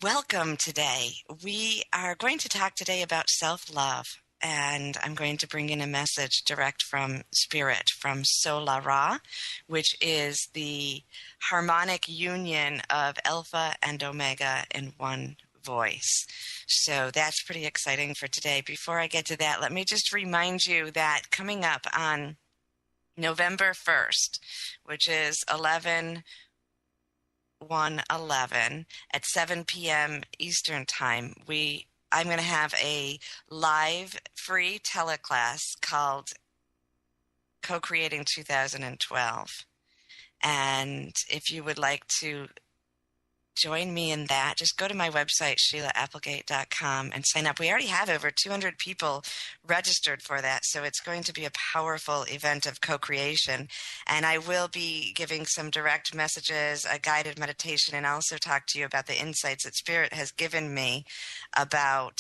Welcome today. We are going to talk today about self-love, and I'm going to bring in a message direct from Spirit, from Solara, which is the harmonic union of Alpha and Omega in one voice. So that's pretty exciting for today. Before I get to that, let me just remind you that coming up on November 1st, which is 11 at 7 p.m. Eastern Time, I'm going to have a live free teleclass called Co-Creating 2012. And if you would like to join me in that, just go to my website, SheilaApplegate.com, and sign up. We already have over 200 people registered for that, so it's going to be a powerful event of co-creation. And I will be giving some direct messages, a guided meditation, and also talk to you about the insights that Spirit has given me about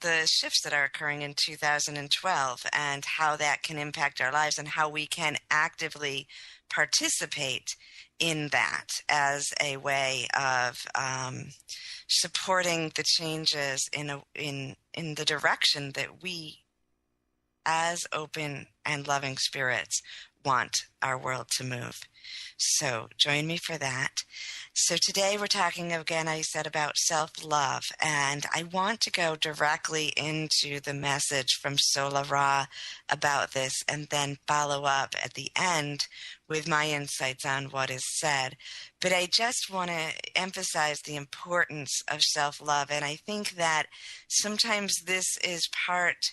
the shifts that are occurring in 2012 and how that can impact our lives and how we can actively participate in that as a way of supporting the changes in the direction that we, as open and loving spirits, want our world to move. So join me for that. So today we're talking again, I said, about self-love, and I want to go directly into the message from Solara about this and then follow up at the end with my insights on what is said. But I just want to emphasize the importance of self-love, and I think that sometimes this is part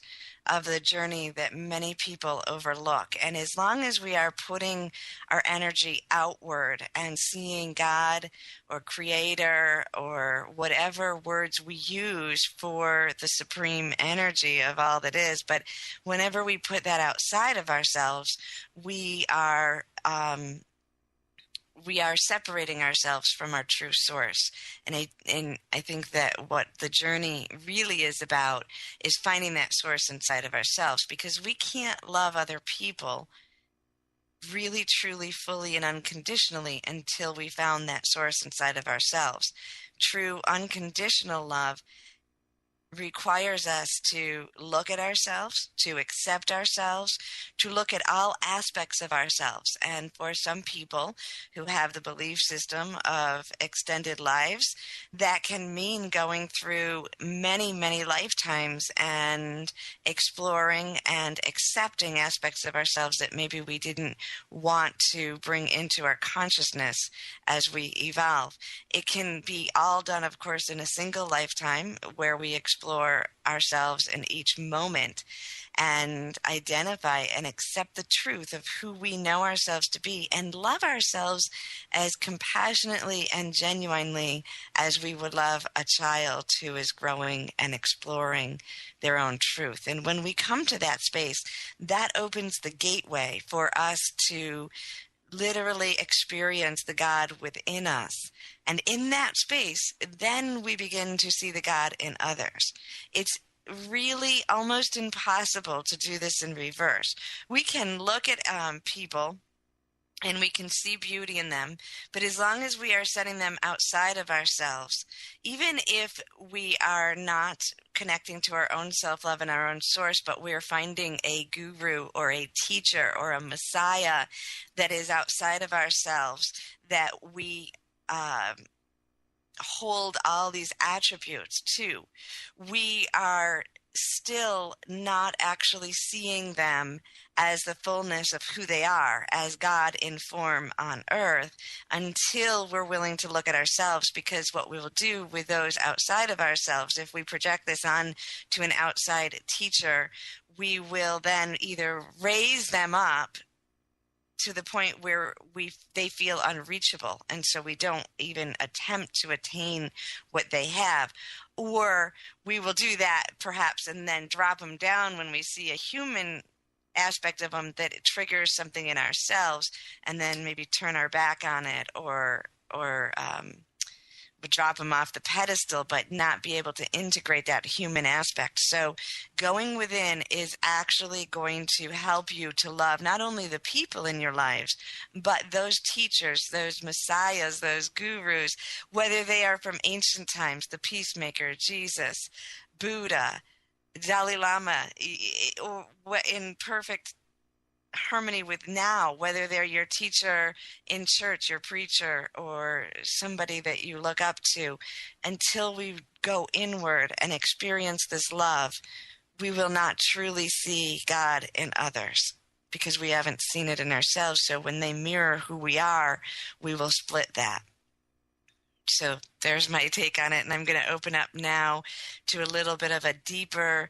of the journey that many people overlook. And as long as we are putting our energy outward and seeing God or Creator or whatever words we use for the supreme energy of all that is, but whenever we put that outside of ourselves, we are separating ourselves from our true source. And I think that what the journey really is about is finding that source inside of ourselves, because we can't love other people really, truly, fully, and unconditionally until we found that source inside of ourselves. True unconditional love requires us to look at ourselves, to accept ourselves, to look at all aspects of ourselves. And for some people who have the belief system of extended lives, that can mean going through many, many lifetimes and exploring and accepting aspects of ourselves that maybe we didn't want to bring into our consciousness as we evolve. It can be all done, of course, in a single lifetime where we explore ourselves in each moment and identify and accept the truth of who we know ourselves to be and love ourselves as compassionately and genuinely as we would love a child who is growing and exploring their own truth. And when we come to that space, that opens the gateway for us to literally experience the God within us. And in that space, then we begin to see the God in others. It's really almost impossible to do this in reverse. We can look at people and we can see beauty in them, but as long as we are setting them outside of ourselves, even if we are not connecting to our own self-love and our own source, but we're finding a guru or a teacher or a messiah that is outside of ourselves, that we hold all these attributes to, we are still not actually seeing them as the fullness of who they are, as God in form on earth, until we're willing to look at ourselves. Because what we will do with those outside of ourselves, if we project this on to an outside teacher, we will then either raise them up to the point where they feel unreachable, and so we don't even attempt to attain what they have. Or we will do that perhaps and then drop them down when we see a human aspect of them that it triggers something in ourselves, and then maybe turn our back on it or drop them off the pedestal, but not be able to integrate that human aspect. So going within is actually going to help you to love not only the people in your lives, but those teachers, those messiahs, those gurus, whether they are from ancient times, the peacemaker, Jesus, Buddha, Dalai Lama, or in perfect harmony with now, whether they're your teacher in church, your preacher, or somebody that you look up to. Until we go inward and experience this love, we will not truly see God in others because we haven't seen it in ourselves. So when they mirror who we are, we will split that. So there's my take on it, and I'm going to open up now to a little bit of a deeper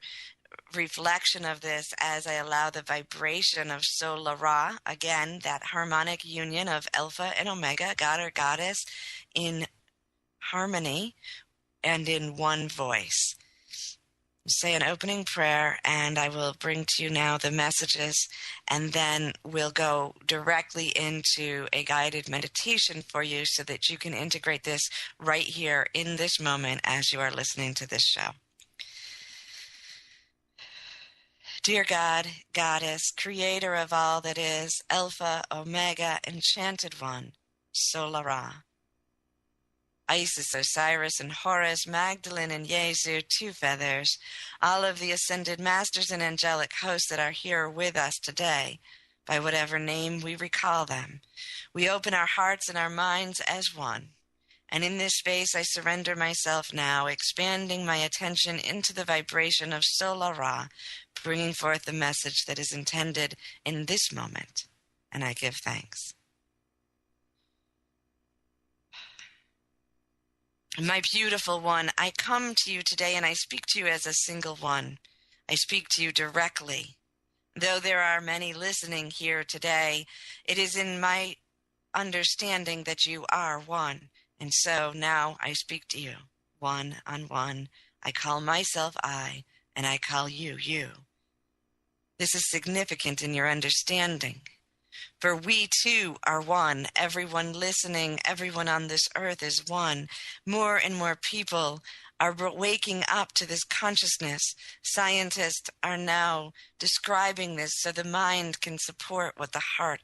reflection of this as I allow the vibration of Solara, again, that harmonic union of Alpha and Omega, God or Goddess, in harmony and in one voice. Say an opening prayer, and I will bring to you now the messages, and then we'll go directly into a guided meditation for you so that you can integrate this right here in this moment as you are listening to this show. Dear God, Goddess, Creator of all that is, Alpha, Omega, Enchanted One, Solara. Isis, Osiris, and Horus, Magdalene, and Yesu, two feathers, all of the ascended masters and angelic hosts that are here with us today, by whatever name we recall them. We open our hearts and our minds as one. And in this space I surrender myself now, expanding my attention into the vibration of Solara, bringing forth the message that is intended in this moment. And I give thanks. My beautiful one, I come to you today and I speak to you as a single one. I speak to you directly. Though there are many listening here today, it is in my understanding that you are one. And so now I speak to you, one on one. I call myself I, and I call you, you. This is significant in your understanding. For we too are one. Everyone listening, everyone on this earth is one. More and more people are waking up to this consciousness. Scientists are now describing this so the mind can support what the heart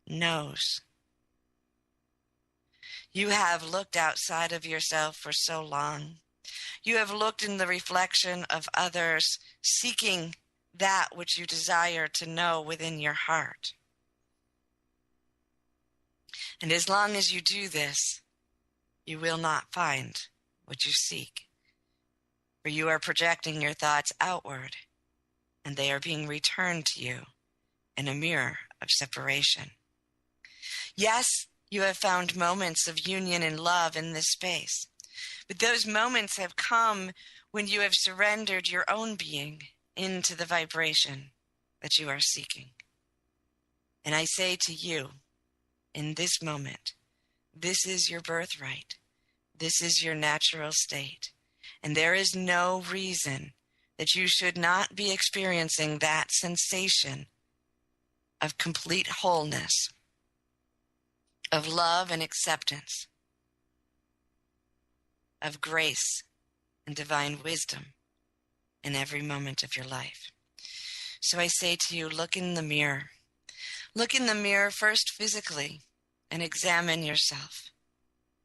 knows. You have looked outside of yourself for so long. You have looked in the reflection of others, seeking that which you desire to know within your heart. And as long as you do this, you will not find what you seek. For you are projecting your thoughts outward, and they are being returned to you in a mirror of separation. Yes, you have found moments of union and love in this space, but those moments have come when you have surrendered your own being into the vibration that you are seeking. And I say to you, in this moment, this is your birthright. This is your natural state. And there is no reason that you should not be experiencing that sensation of complete wholeness, of love and acceptance, of grace and divine wisdom in every moment of your life. So I say to you, look in the mirror. Look in the mirror first physically and examine yourself.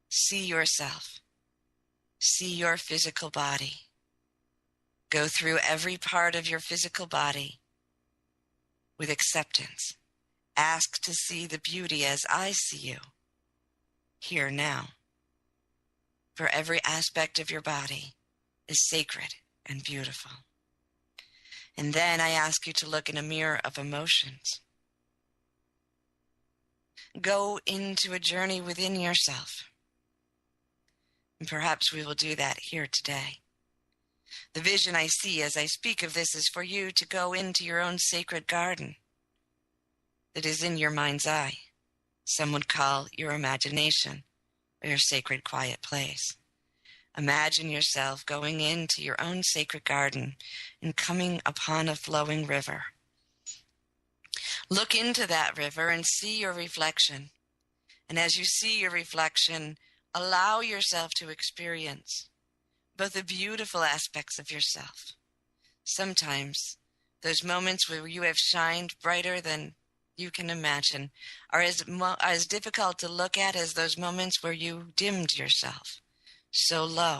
See yourself. See your physical body. Go through every part of your physical body with acceptance. Ask to see the beauty as I see you, here now. For every aspect of your body is sacred and beautiful. And then I ask you to look in a mirror of emotions. Go into a journey within yourself. And perhaps we will do that here today. The vision I see as I speak of this is for you to go into your own sacred garden that is in your mind's eye. Some would call your imagination or your sacred quiet place. Imagine yourself going into your own sacred garden and coming upon a flowing river. Look into that river and see your reflection. And as you see your reflection, Allow yourself to experience both the beautiful aspects of yourself. Sometimes those moments where you have shined brighter than you can imagine are as difficult to look at as those moments where you dimmed yourself so low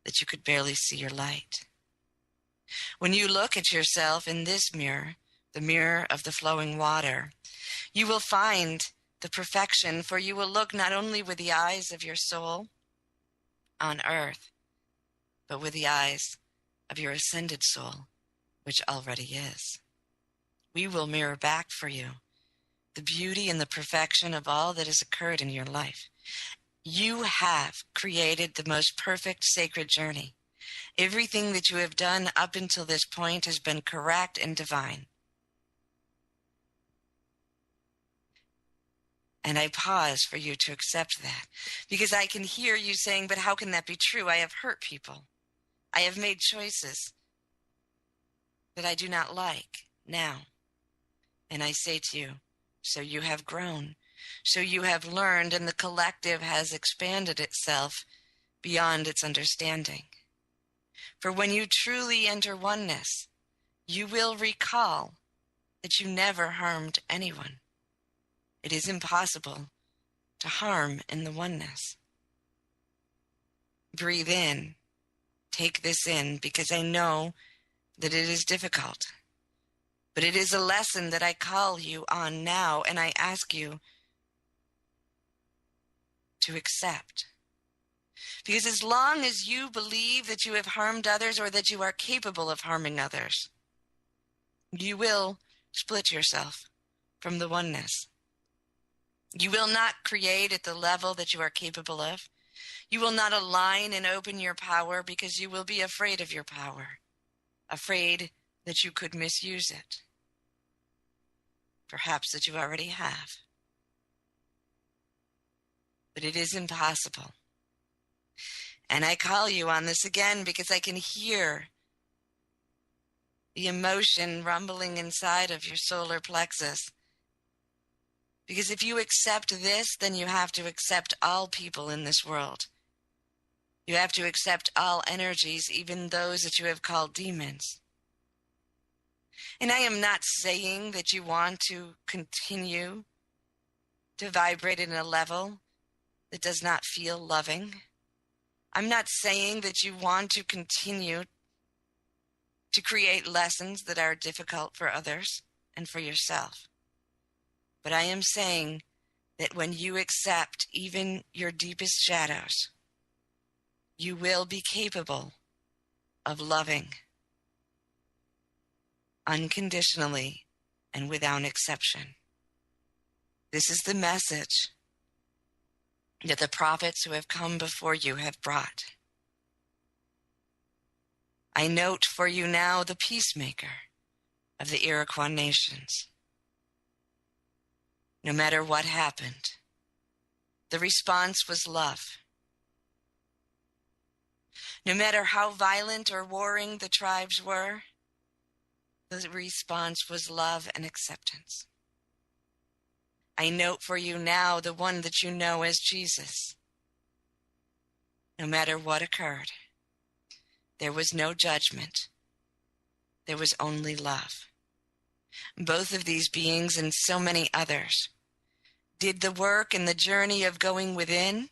that you could barely see your light. When you look at yourself in this mirror, the mirror of the flowing water, you will find the perfection, for you will look not only with the eyes of your soul on earth, but with the eyes of your ascended soul, which already is. We will mirror back for you the beauty and the perfection of all that has occurred in your life. You have created the most perfect sacred journey. Everything that you have done up until this point has been correct and divine. And I pause for you to accept that, because I can hear you saying, but how can that be true? I have hurt people. I have made choices that I do not like now. And I say to you, so you have grown, so you have learned, and the collective has expanded itself beyond its understanding. For when you truly enter oneness, you will recall that you never harmed anyone. It is impossible to harm in the oneness. Breathe in. Take this in, because I know that it is difficult. But it is a lesson that I call you on now, and I ask you to accept. Because as long as you believe that you have harmed others or that you are capable of harming others, you will split yourself from the oneness. You will not create at the level that you are capable of. You will not align and open your power because you will be afraid of your power, afraid that you could misuse it. Perhaps that you already have. But it is impossible. And I call you on this again because I can hear the emotion rumbling inside of your solar plexus. Because if you accept this, then you have to accept all people in this world. You have to accept all energies, even those that you have called demons. And I am not saying that you want to continue to vibrate in a level that does not feel loving. I'm not saying that you want to continue to create lessons that are difficult for others and for yourself. But I am saying that when you accept even your deepest shadows, you will be capable of loving unconditionally and without exception. This is the message that the prophets who have come before you have brought. I note for you now the peacemaker of the Iroquois nations. No matter what happened, the response was love. No matter how violent or warring the tribes were, the response was love and acceptance. I note for you now the one that you know as Jesus. No matter what occurred, there was no judgment. There was only love. Both of these beings and so many others did the work and the journey of going within,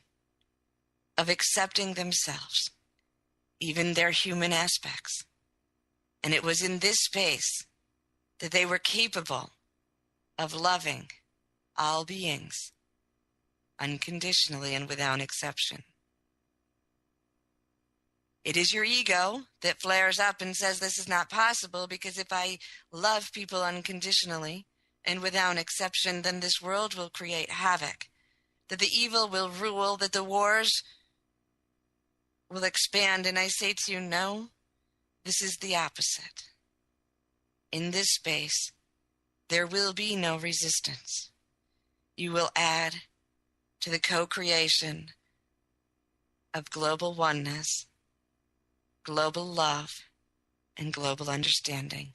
of accepting themselves, even their human aspects. And it was in this space that they were capable of loving all beings unconditionally and without exception. It is your ego that flares up and says this is not possible, because if I love people unconditionally and without exception, then this world will create havoc, that the evil will rule, that the wars will expand. And I say to you, no, this is the opposite. In this space, there will be no resistance. You will add to the co-creation of global oneness, global love, and global understanding.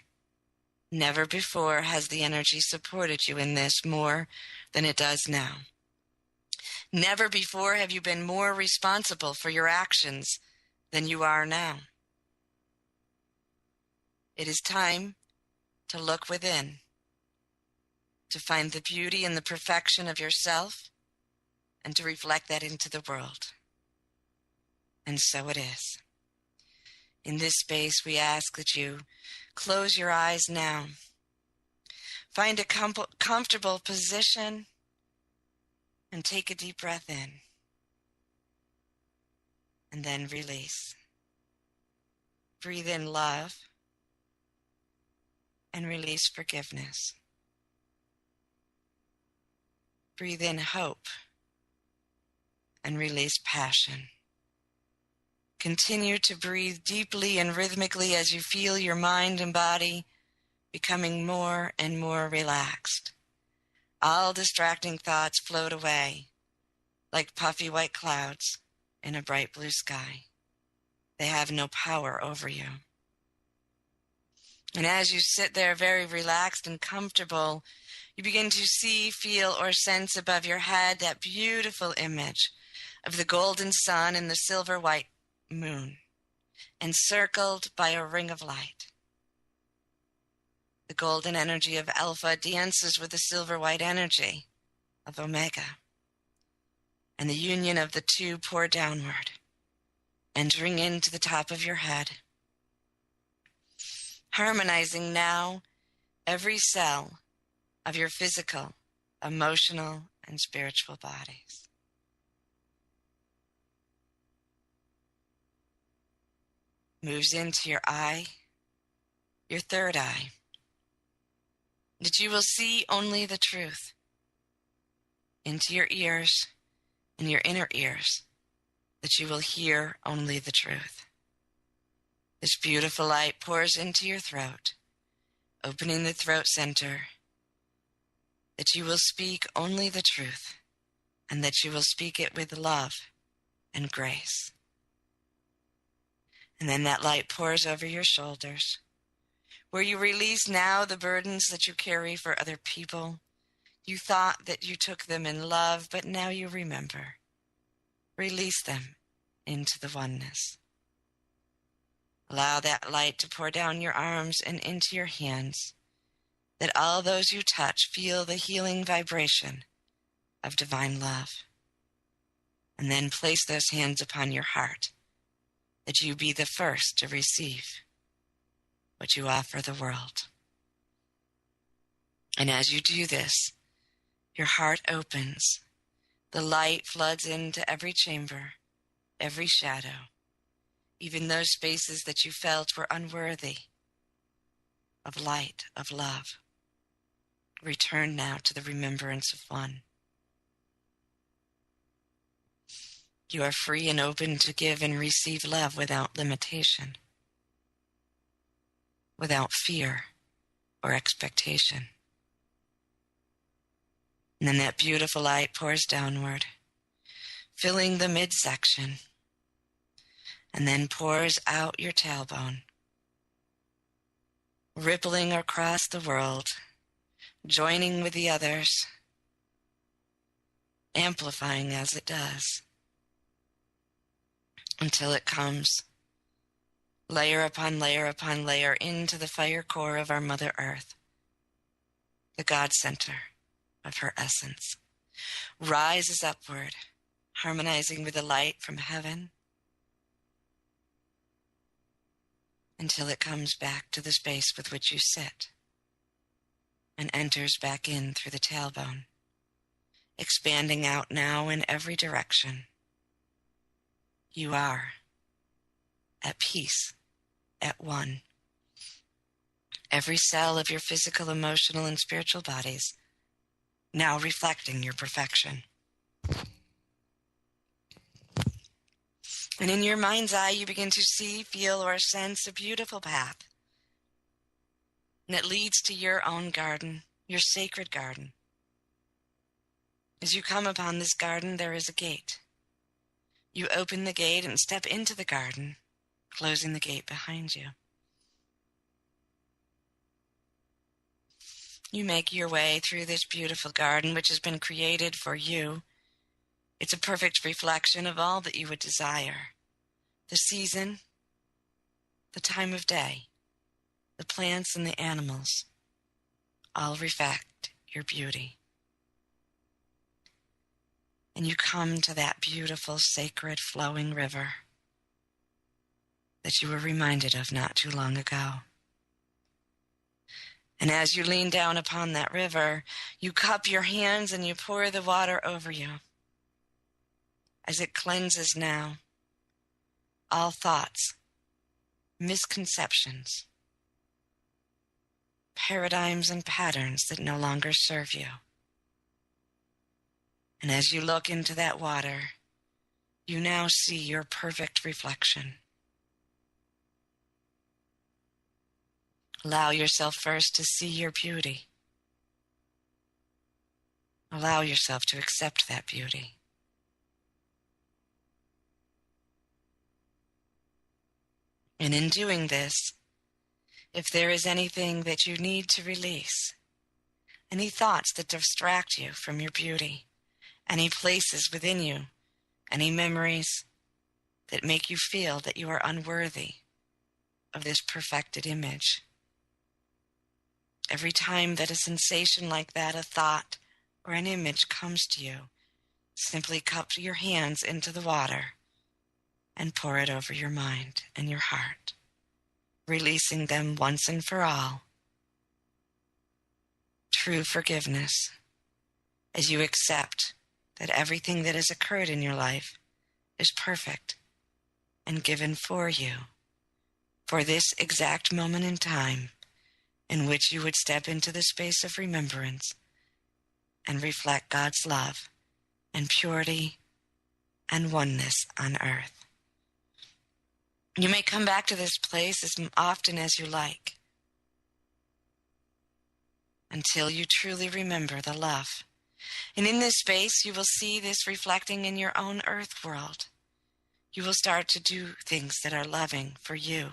Never before has the energy supported you in this more than it does now. Never before have you been more responsible for your actions than you are now. It is time to look within, to find the beauty and the perfection of yourself, and to reflect that into the world. And so it is. In this space, we ask that you close your eyes now. Find a comfortable position and take a deep breath in. And then release. Breathe in love and release forgiveness. Breathe in hope and release passion. Continue to breathe deeply and rhythmically as you feel your mind and body becoming more and more relaxed. All distracting thoughts float away like puffy white clouds in a bright blue sky. They have no power over you. And as you sit there very relaxed and comfortable, you begin to see, feel, or sense above your head that beautiful image of the golden sun and the silver white moon, encircled by a ring of light. The golden energy of Alpha dances with the silver white energy of Omega, and the union of the two pour downward, entering into the top of your head, harmonizing now every cell of your physical, emotional, and spiritual bodies. Moves into your eye, your third eye, that you will see only the truth. Into your ears and your inner ears, that you will hear only the truth. This beautiful light pours into your throat, opening the throat center, that you will speak only the truth, and that you will speak it with love and grace. And then that light pours over your shoulders, where you release now the burdens that you carry for other people. You thought that you took them in love, but now you remember. Release them into the oneness. Allow that light to pour down your arms and into your hands, that all those you touch feel the healing vibration of divine love. And then place those hands upon your heart, that you be the first to receive what you offer the world. And as you do this, your heart opens. The light floods into every chamber, every shadow, even those spaces that you felt were unworthy of light, of love. Return now to the remembrance of one. You are free and open to give and receive love without limitation, without fear or expectation. And then that beautiful light pours downward, filling the midsection, and then pours out your tailbone, rippling across the world, joining with the others, amplifying as it does, until it comes layer upon layer upon layer into the fire core of our Mother Earth, the God center of her essence, rises upward, harmonizing with the light from heaven, until it comes back to the space with which you sit and enters back in through the tailbone, expanding out now in every direction. You are at peace, at one. Every cell of your physical, emotional, and spiritual bodies now reflecting your perfection. And in your mind's eye, you begin to see, feel, or sense a beautiful path. And it leads to your own garden, your sacred garden. As you come upon this garden, there is a gate. You open the gate and step into the garden, closing the gate behind you. You make your way through this beautiful garden, which has been created for you, It's a perfect reflection of all that you would desire. The season, the time of day, the plants and the animals, all reflect your beauty. And you come to that beautiful, sacred, flowing river that you were reminded of not too long ago. And as you lean down upon that river, you cup your hands and you pour the water over you. As it cleanses now all thoughts, misconceptions, paradigms and patterns that no longer serve you. And as you look into that water, you now see your perfect reflection. Allow yourself first to see your beauty. Allow yourself to accept that beauty. And in doing this, if there is anything that you need to release, any thoughts that distract you from your beauty, any places within you, any memories that make you feel that you are unworthy of this perfected image, every time that a sensation like that, a thought or an image comes to you, simply cup your hands into the water and pour it over your mind and your heart, releasing them once and for all. True forgiveness, as you accept that everything that has occurred in your life is perfect and given for you, for this exact moment in time in which you would step into the space of remembrance and reflect God's love and purity and oneness on earth. You may come back to this place as often as you like until you truly remember the love. And in this space, you will see this reflecting in your own earth world. You will start to do things that are loving for you.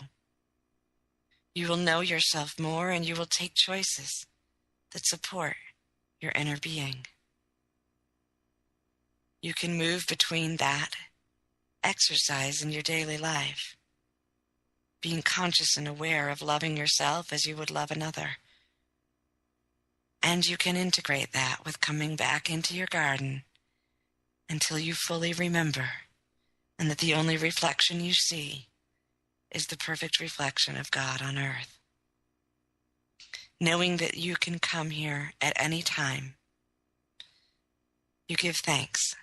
You will know yourself more, and you will take choices that support your inner being. You can move between that exercise in your daily life, being conscious and aware of loving yourself as you would love another. And you can integrate that with coming back into your garden until you fully remember, and that the only reflection you see is the perfect reflection of God on earth. Knowing that you can come here at any time, you give thanks.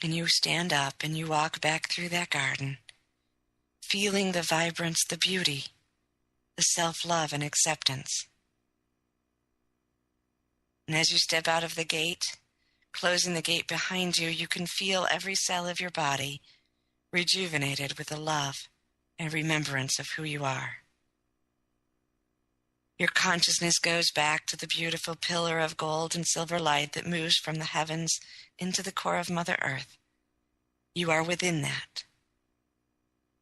And you stand up and you walk back through that garden, feeling the vibrance, the beauty, the self-love and acceptance. And as you step out of the gate, closing the gate behind you, you can feel every cell of your body rejuvenated with the love and remembrance of who you are. Your consciousness goes back to the beautiful pillar of gold and silver light that moves from the heavens into the core of Mother Earth. You are within that,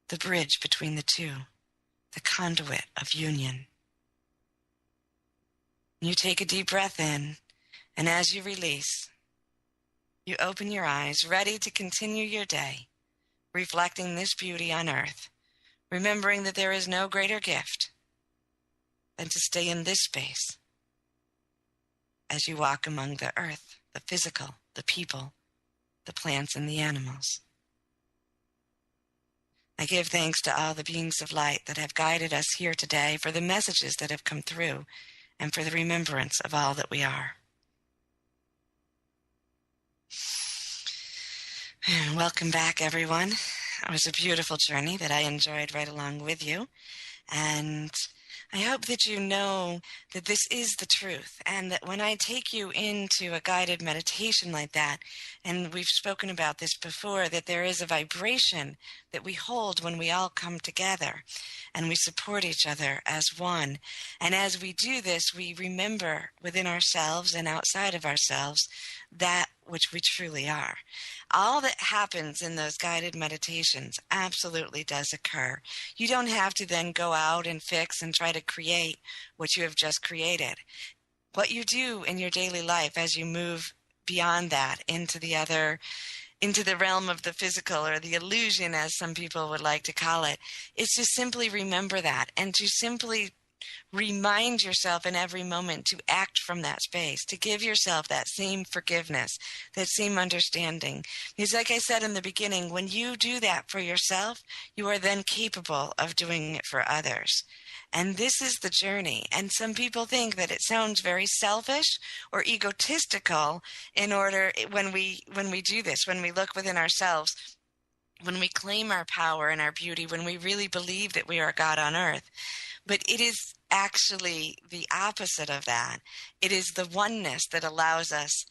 the bridge between the two, the conduit of union. You take a deep breath in, and as you release, you open your eyes, ready to continue your day, reflecting this beauty on earth, remembering that there is no greater gift than to stay in this space as you walk among the earth, the physical, the people, the plants, and the animals. I give thanks to all the beings of light that have guided us here today for the messages that have come through and for the remembrance of all that we are. Welcome back, everyone. It was a beautiful journey that I enjoyed right along with you. And I hope that you know that this is the truth, and that when I take you into a guided meditation like that, and we've spoken about this before, that there is a vibration that we hold when we all come together and we support each other as one. And as we do this, we remember within ourselves and outside of ourselves that which we truly are. All that happens in those guided meditations absolutely does occur. You don't have to then go out and fix and try to create what you have just created. what you do in your daily life as you move beyond that into the realm of the physical, or the illusion, as some people would like to call it, is to simply remember that, and to simply remind yourself in every moment to act from that space, to give yourself that same forgiveness, that same understanding. Because like I said in the beginning, when you do that for yourself, you are then capable of doing it for others. And this is the journey. And some people think that it sounds very selfish or egotistical when we do this, when we look within ourselves, when we claim our power and our beauty, when we really believe that we are God on earth. But it is actually the opposite of that. It is the oneness that allows us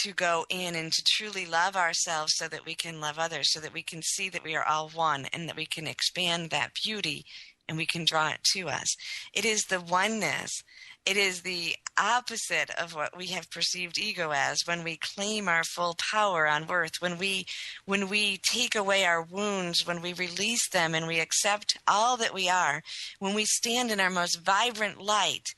to go in and to truly love ourselves so that we can love others, so that we can see that we are all one, and that we can expand that beauty and we can draw it to us. It is the oneness. It is the opposite of what we have perceived ego as, when we claim our full power on earth, when we take away our wounds, when we release them and we accept all that we are, when we stand in our most vibrant light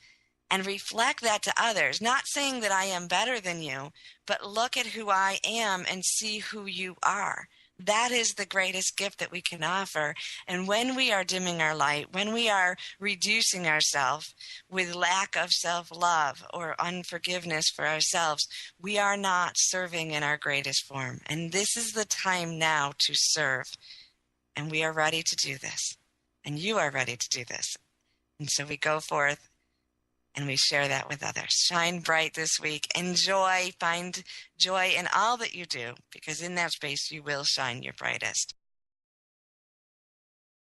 and reflect that to others, not saying that I am better than you, but look at who I am and see who you are. That is the greatest gift that we can offer. And when we are dimming our light, when we are reducing ourselves with lack of self-love or unforgiveness for ourselves, we are not serving in our greatest form. And this is the time now to serve. And we are ready to do this. And you are ready to do this. And so we go forth and we share that with others. Shine bright this week. Enjoy. Find joy in all that you do, because in that space you will shine your brightest.